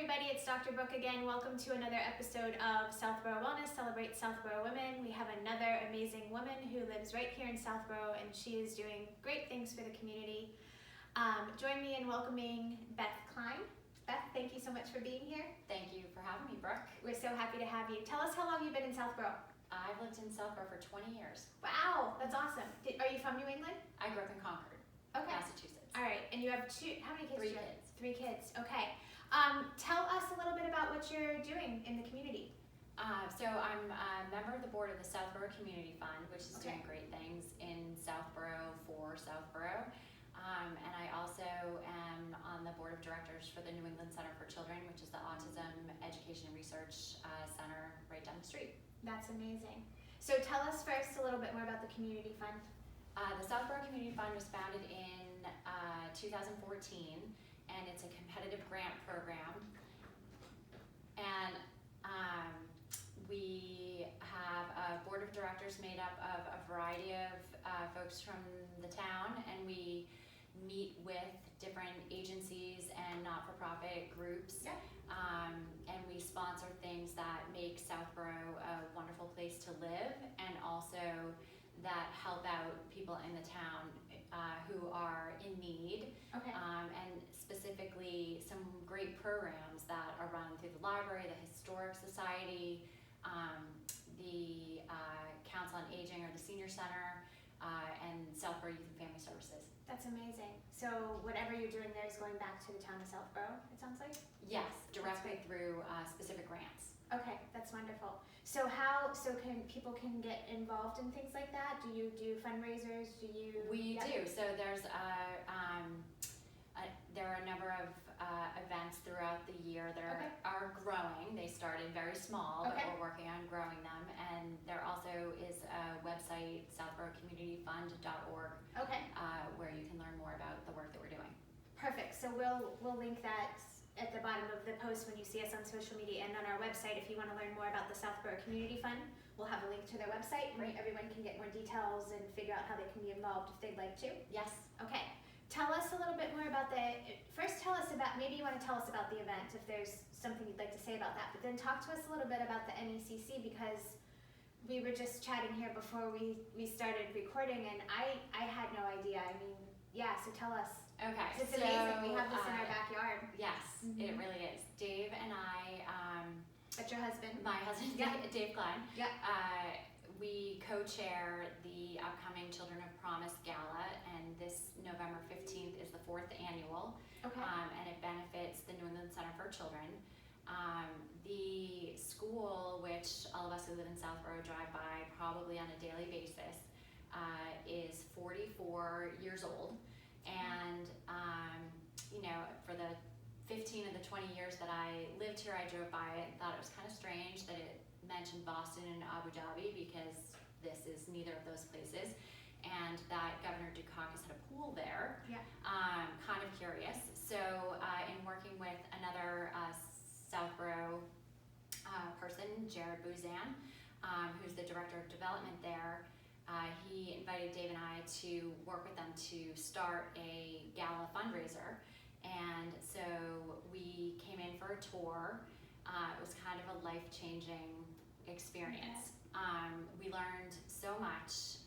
everybody, it's Dr. Brooke again. Welcome to another episode of Southborough Wellness, Celebrate Southborough Women. We have another amazing woman who lives right here in Southborough, and she is doing great things for the community. Join me in welcoming Beth Klein. Beth, thank you so much for being here. Thank you for having me, Brooke. We're so happy to have you. Tell us how long you've been in Southborough. I've lived in Southborough for 20 years. Wow, that's awesome. Are you from New England? I grew up in Concord, Massachusetts. All right, and you have how many kids? 3 kids. 3 kids, okay. Tell us a little bit about what you're doing in the community. So I'm a member of the board of the Southborough Community Fund, which is doing great things in Southborough for Southborough. And I also am on the board of directors for the New England Center for Children, which is the Autism Education and Research Center right down the street. That's amazing. So tell us first a little bit more about the Community Fund. The Southborough Community Fund was founded in 2014, and it's a competitive grant program. And we have a board of directors made up of a variety of folks from the town, and we meet with different agencies and not-for-profit groups. Yeah. And we sponsor things that make Southborough a wonderful place to live, and also that help out people in the town who are in need. Okay. And specifically some great programs that are run through the library, the Historic Society, the Council on Aging or the Senior Center, and Southborough Youth and Family Services. That's amazing. So whatever you're doing there is going back to the town of Southborough, it sounds like? Yes, directly through specific grants. Okay, that's wonderful. So people can get involved in things like that? Do you do fundraisers? We do. So there are a number of events throughout the year that are growing. They started very small, but we're working on growing them. And there also is a website, southboroughcommunityfund.org, where you can learn more about the work that we're doing. Perfect. So we'll link that at the bottom of the post when you see us on social media and on our website. If you want to learn more about the Southborough Community Fund, we'll have a link to their website where everyone can get more details and figure out how they can be involved if they'd like to. Yes. Okay. Tell us a little bit more about maybe you want to tell us about the event if there's something you'd like to say about that, but then talk to us a little bit about the NECC, because we were just chatting here before we started recording, and I had no idea. I mean, yeah, so tell us. Okay. It's amazing. We have this in our backyard. Yes, it really is. Dave and I, that's your husband? My husband, Dave Klein. Yeah. We co-chair the upcoming Children of Promise Gala, and this November 15th is the 4th annual. Okay. And it benefits the New England Center for Children. The school, which all of us who live in Southborough drive by probably on a daily basis, is 44 years old. And, for the 15 of the 20 years that I lived here, I drove by it and thought it was kind of strange that it mentioned Boston and Abu Dhabi, because this is neither of those places. And that Governor Dukakis had a pool there. Yeah. Kind of curious. So in working with another Southborough person, Jared Bouzan, who's the Director of Development there, he invited Dave and I to work with them to start a gala fundraiser. And so we came in for a tour. It was kind of a life-changing experience. We learned so much.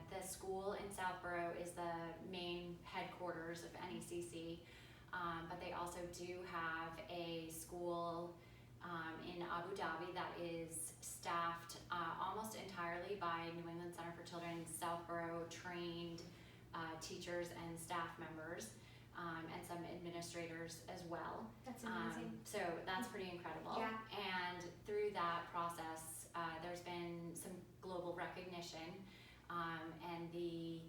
The school in Southborough is the main headquarters of NECC, but they also do have a school in Abu Dhabi that is staffed almost entirely by New England Center for Children, Southborough trained teachers and staff members, and some administrators as well. That's amazing. So that's pretty incredible. Yeah. And through that process, there's been some global recognition, and the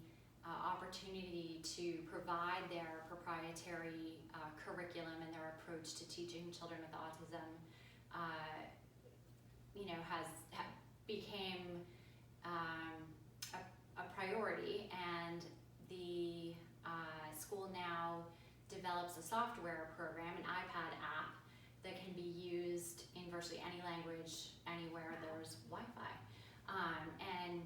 opportunity to provide their proprietary curriculum and their approach to teaching children with autism became a priority, and the school now develops a software program, an iPad app, that can be used in virtually any language, anywhere there's Wi-Fi. And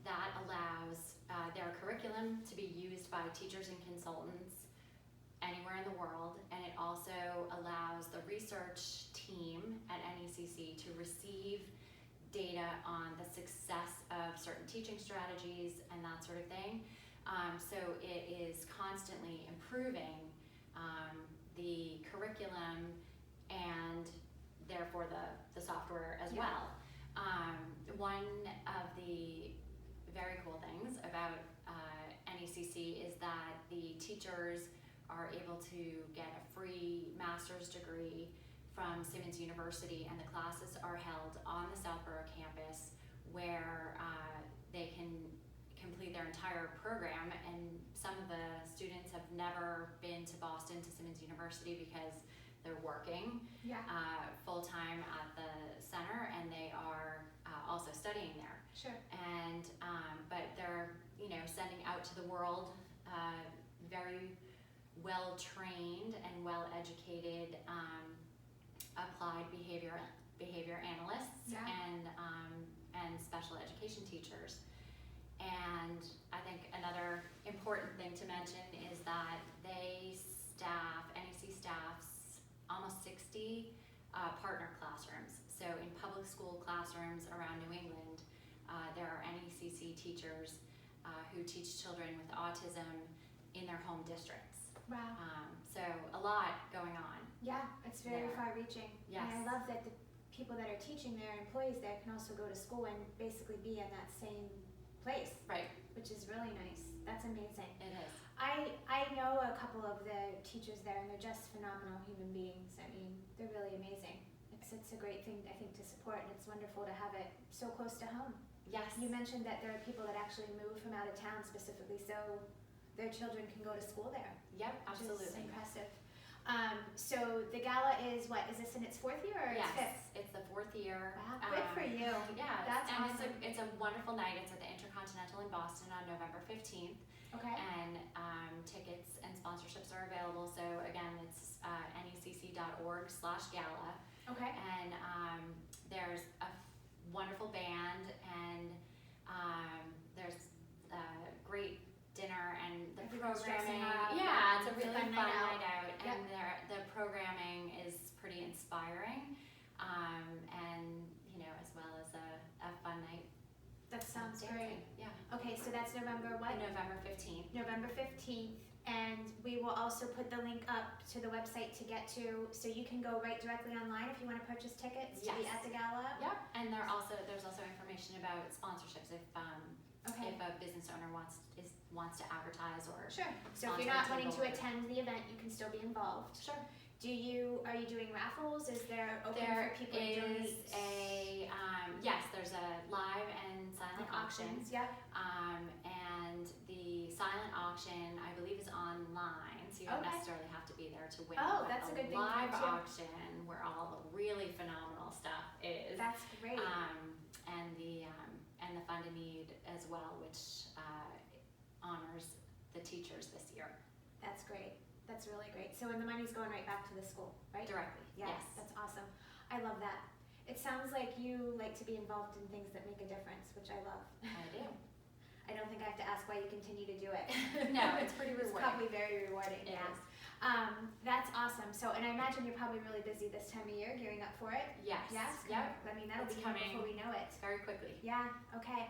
that allows their curriculum to be used by teachers and consultants anywhere in the world, and it also allows the research team at NECC to receive data on the success of certain teaching strategies and that sort of thing. So it is constantly improving the curriculum and therefore the software as well. One of the very cool things about NECC is that the teachers are able to get a free master's degree from Simmons University, and the classes are held on the Southborough campus where they can complete their entire program. And some of the students have never been to Boston to Simmons University because they're working full-time at the center, and they are also studying there. Sure. And but they're sending out to the world very well-trained and well-educated applied behavior analysts and special education teachers. And I think another important thing to mention is that NEC staffs almost 60 partner classrooms. So in public school classrooms around New England, there are NECC teachers who teach children with autism in their home districts. Wow. So a lot going on. Yeah, it's very far-reaching. Yes. And I love that the people that are teaching there, employees there, can also go to school and basically be in that same place. Right. Which is really nice. That's amazing. It is. I know a couple of the teachers there, and they're just phenomenal human beings. I mean, they're really amazing. It's a great thing, I think, to support, and it's wonderful to have it so close to home. Yes. You mentioned that there are people that actually move from out of town specifically so their children can go to school there. Yep, absolutely. Which is impressive. So the gala is what? Is this in its fourth year or its fifth? It's the fourth year. Wow, good for you. Yeah, That's awesome. It's a wonderful night. It's at the Intercontinental in Boston on November 15th. Okay. And tickets and sponsorships are available. So again, it's necc.org/gala. Okay. And there's a wonderful band, and there's a great dinner, and the Everyone's dressing programming. up. Yeah, it's a really Fun fun night night out, Yep. and the programming is pretty inspiring, and as well as a fun night. That sounds dancing. great. Yeah. Okay, so that's November what? November 15th. November 15th, and we will also put the link up to the website to get to, so you can go right directly online if you want to purchase tickets to be Yes. at the gala. Yep. And there's also information about sponsorships if Okay. if a business owner wants to advertise or. Sure. So if sponsor you're not a wanting to table. attend the event, you can still be involved. Sure. Are you doing raffles? Is there open There for people to donate? is there's a live and silent Like auction. auctions? Yeah. And the silent auction, I believe, is online, so you don't Okay. necessarily have to be there to win. Oh, but that's a good thing to live know, too. auction, where all the really phenomenal stuff is. That's great. And the Fund a Need as well, which honors the teachers this year That's great. That's really great. So and the money's going right back to the school, right? directly. Yes. That's awesome. I love that. It sounds like you like to be involved in things that make a difference, which I love. I do. I don't think I have to ask why you continue to do it. No, it's pretty It's rewarding. probably very rewarding. It Yeah. is. That's awesome. So, and I imagine you're probably really busy this time of year, gearing up for it. Yes. Yes. Yep. I mean, that'll It's be here coming. before we know it. Very quickly. Yeah. Okay.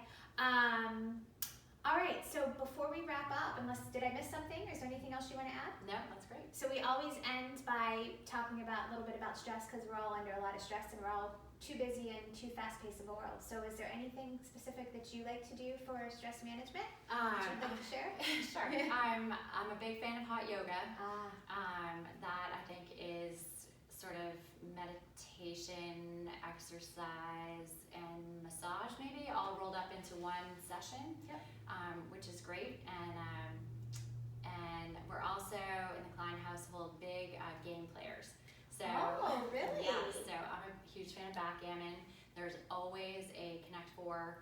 All right. So before we wrap up, did I miss something? Is there anything else you want to add? No, that's great. So we always end by talking about a little bit about stress because we're all under a lot of stress and we're all too busy and too fast-paced of a world. So is there anything specific that you like to do for stress management? That you'd like to share? Sure. I'm a big fan of hot yoga. That I think is sort of meditation, exercise, and massage maybe all rolled up into one session. Yep. Which is great. And we're also in the Klein household big game players. So, Oh, really? Yeah, so I'm a huge fan of backgammon. There's always a Connect 4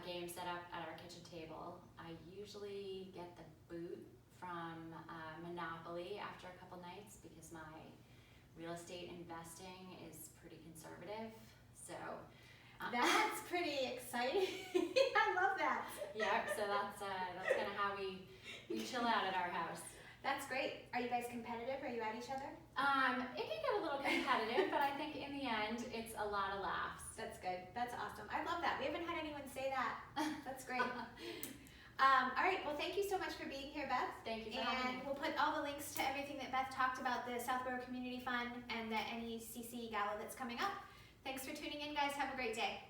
game set up at our kitchen table. I usually get the boot from Monopoly after a couple nights because my real estate investing is pretty conservative. So That's pretty exciting. I love that. yeah, so that's kind of how we chill out at our house. That's great. Are you guys competitive? Are you at each other? It can get a little competitive, but I think in the end, it's a lot of laughs. That's good. That's awesome. I love that. We haven't had anyone say that. That's great. All right. Well, thank you so much for being here, Beth. Thank you for having me. And we'll put all the links to everything that Beth talked about, the Southborough Community Fund and the NECC Gala that's coming up. Thanks for tuning in, guys. Have a great day.